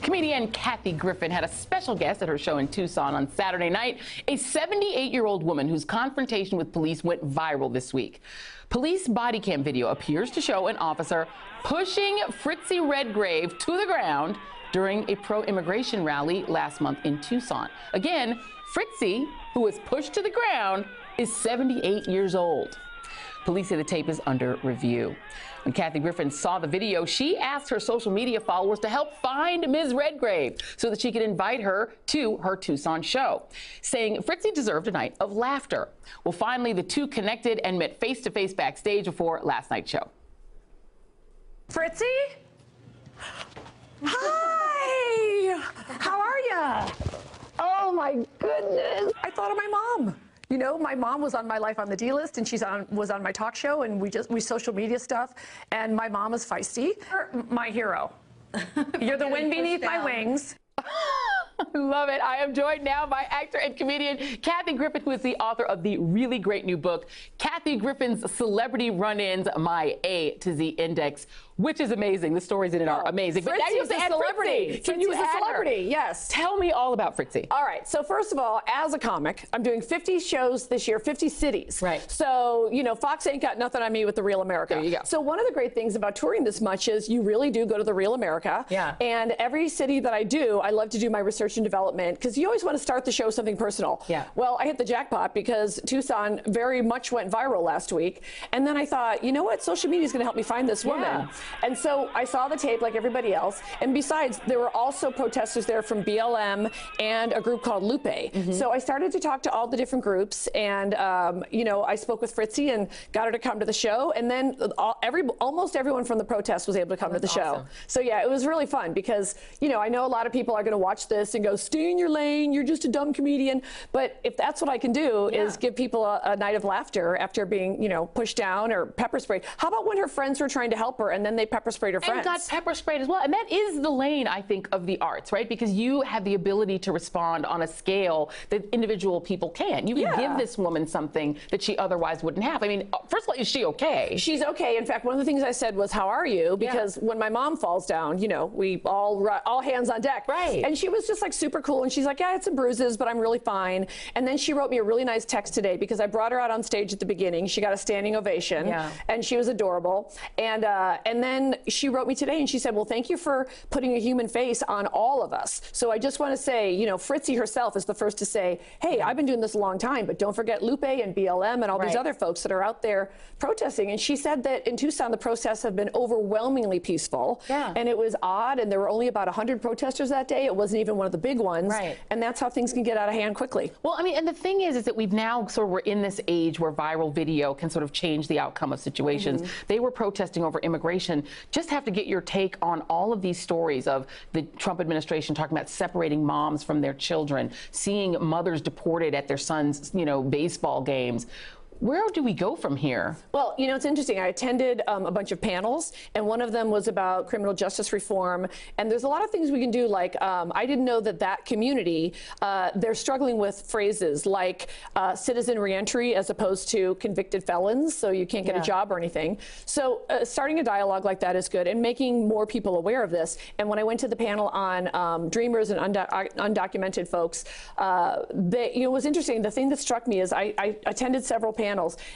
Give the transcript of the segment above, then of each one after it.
Comedian Kathy Griffin had a special guest at her show in Tucson on Saturday night, a 78-year-old woman whose confrontation with police went viral this week. Police body cam video appears to show an officer pushing Fritzy Redgrave to the ground during a pro-immigration rally last month in Tucson. Again, Fritzy, who was pushed to the ground, is 78 years old. Police say the tape is under review. When Kathy Griffin saw the video, she asked her social media followers to help find Ms. Redgrave so that she could invite her to her Tucson show, saying Fritzy deserved a night of laughter. Well, finally, the two connected and met face-to-face backstage before last night's show. Fritzy? Hi! How are ya? Oh my goodness. I thought of my mom. You know, my mom was on my Life on the D list, and was on my talk show, and we social media stuff. And my mom is feisty. You're my hero. You're the wind beneath my wings. Love it. I am joined now by actor and comedian Kathy Griffin, who is the author of the really great new book, Kathy Griffin's Celebrity Run-Ins, My A to Z Index, which is amazing. The stories in it are amazing. Fritzy is a celebrity. Fritzy is a celebrity, yes. Tell me all about Fritzy. All right. So first of all, as a comic, I'm doing 50 shows this year, 50 cities. Right. So, you know, Fox ain't got nothing on me with the Real America. There you go. So one of the great things about touring this much is you really do go to the Real America. Yeah. And every city that I do, I love to do my research and development, because you always want to start the show with something personal. Yeah. Well, I hit the jackpot because Tucson very much went viral last week. And then I thought, you know what? Social media is going to help me find this woman. Yeah. And so I saw the tape like everybody else. And besides, there were also protesters there from BLM and a group called Lupe. So I started to talk to all the different groups. And, you know, I spoke with Fritzy and got her to come to the show. And then almost everyone from the protest was able to come to the show. Awesome. So, yeah, it was really fun because, you know, I know a lot of people are going to watch this and go, stay in your lane, you're just a dumb comedian. But if that's what I can do is give people a night of laughter after being, you know, pushed down or pepper sprayed. How about when her friends were trying to help her and then they pepper sprayed her friends? And got pepper sprayed as well. And that is the lane, I think, of the arts, right? Because you have the ability to respond on a scale that individual people can't. You can give this woman something that she otherwise wouldn't have. I mean, first of all, is she okay? She's okay. In fact, one of the things I said was, how are you? Because when my mom falls down, you know, we all hands on deck. Right. And she was just like super cool. And she's like, yeah, I had some bruises, but I'm really fine. And then she wrote me a really nice text today because I brought her out on stage at the beginning. She got a standing ovation. And she was adorable. And then she wrote me today and she said, well, thank you for putting a human face on all of us. So I just want to say, you know, Fritzy herself is the first to say, hey, I've been doing this a long time, but don't forget Lupe and BLM and all these other folks that are out there protesting. And she said that in Tucson, the protests have been overwhelmingly peaceful. And it was odd. And there were only about 100 protesters that day. It wasn't even one of the big ones. And that's how things can get out of hand quickly. Well, I mean, and the thing is that we've now we're in this age where viral video can sort of change the outcome of situations. They were protesting over immigration. Just have to get your take on all of these stories of the Trump administration talking about separating moms from their children, seeing mothers deported at their sons', you know, baseball games. Where do we go from here? Well, you know, it's interesting. I attended a bunch of panels, and one of them was about criminal justice reform. And there's a lot of things we can do, like I didn't know that community, they're struggling with phrases like citizen reentry as opposed to convicted felons, so you can't get a job or anything. So starting a dialogue like that is good, and making more people aware of this. And when I went to the panel on dreamers and undocumented folks, it was interesting. The thing that struck me is I attended several panels,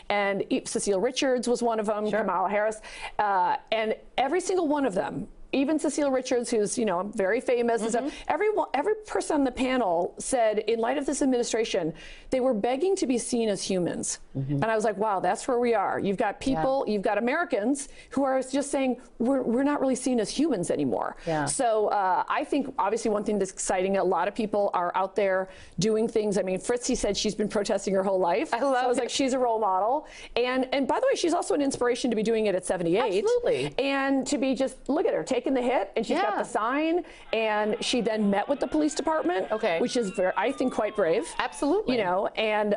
and Cecile Richards was one of them, Kamala Harris, and every single one of them, even Cecile Richards, who's, you know, very famous, and stuff, every person on the panel said, in light of this administration, they were begging to be seen as humans. And I was like, wow, that's where we are. You've got people, you've got Americans who are just saying, we're not really seen as humans anymore. So I think, obviously, one thing that's exciting, a lot of people are out there doing things. I mean, Fritzy said she's been protesting her whole life. I was like, she's a role model. And by the way, she's also an inspiration to be doing it at 78. Absolutely. And to be just, look at her, taking the hit, and she's got the sign, and she then met with the police department, which is, I think, quite brave. Absolutely. You know, and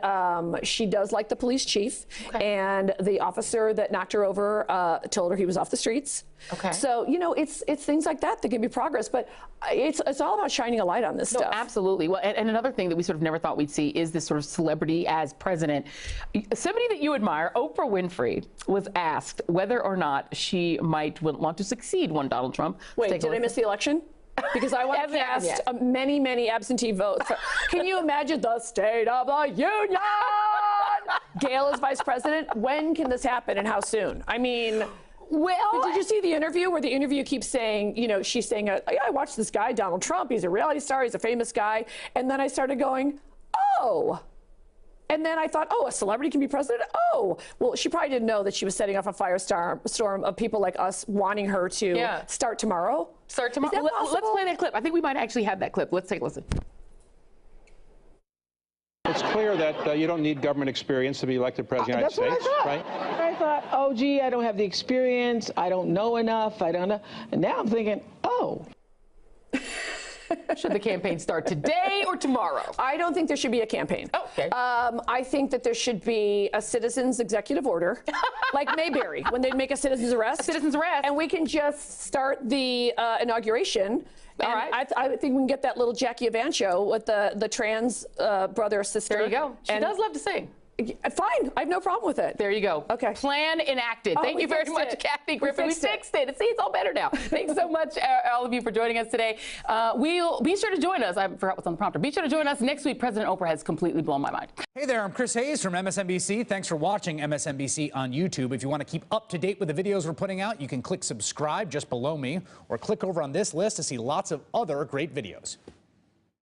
she does like the police chief, and the officer that knocked her over told her he was off the streets. So, you know, it's things like that that can be progress, but it's all about shining a light on this stuff. Absolutely. Well, and another thing that we sort of never thought we'd see is this sort of celebrity as president. Somebody that you admire, Oprah Winfrey, was asked whether or not she might want to succeed when Donald Trump. Wait, did I miss the election? because I want to cast many, many absentee votes. Can you imagine the State of the Union? Gail is vice president. When can this happen and how soon? I mean, well, did you see the interview where the interview keeps saying, you know, she's saying, I watched this guy, Donald Trump. He's a reality star. He's a famous guy. And then I started going, oh. And then I thought, oh, a celebrity can be president? Oh. Well, she probably didn't know that she was setting off a firestorm of people like us wanting her to start tomorrow. Start tomorrow. Let's play that clip. I think we might actually have that clip. Let's take a listen. It's clear that you don't need government experience to be elected president of the United States, right? I thought, oh, gee, I don't have the experience. I don't know enough. I don't know. And now I'm thinking, oh. Should the campaign start today or tomorrow? I don't think there should be a campaign. Oh, okay. I think that there should be a citizen's executive order, like Mayberry, when they make a citizen's arrest. A citizen's arrest. And we can just start the inauguration. All right. I think we can get that little Jackie Evancho with the trans brother or sister. There you go. She does love to sing. Fine. I have no problem with it. There you go. Okay. Plan enacted. Thank you very much, Kathy Griffin. We fixed it. See, it's all better now. Thanks so much, all of you, for joining us today. We'll be sure to join us. I forgot what's on the prompter. Be sure to join us next week. President Oprah has completely blown my mind. Hey there, I'm Chris Hayes from MSNBC. Thanks for watching MSNBC on YouTube. If you want to keep up to date with the videos we're putting out, you can click subscribe just below me or click over on this list to see lots of other great videos.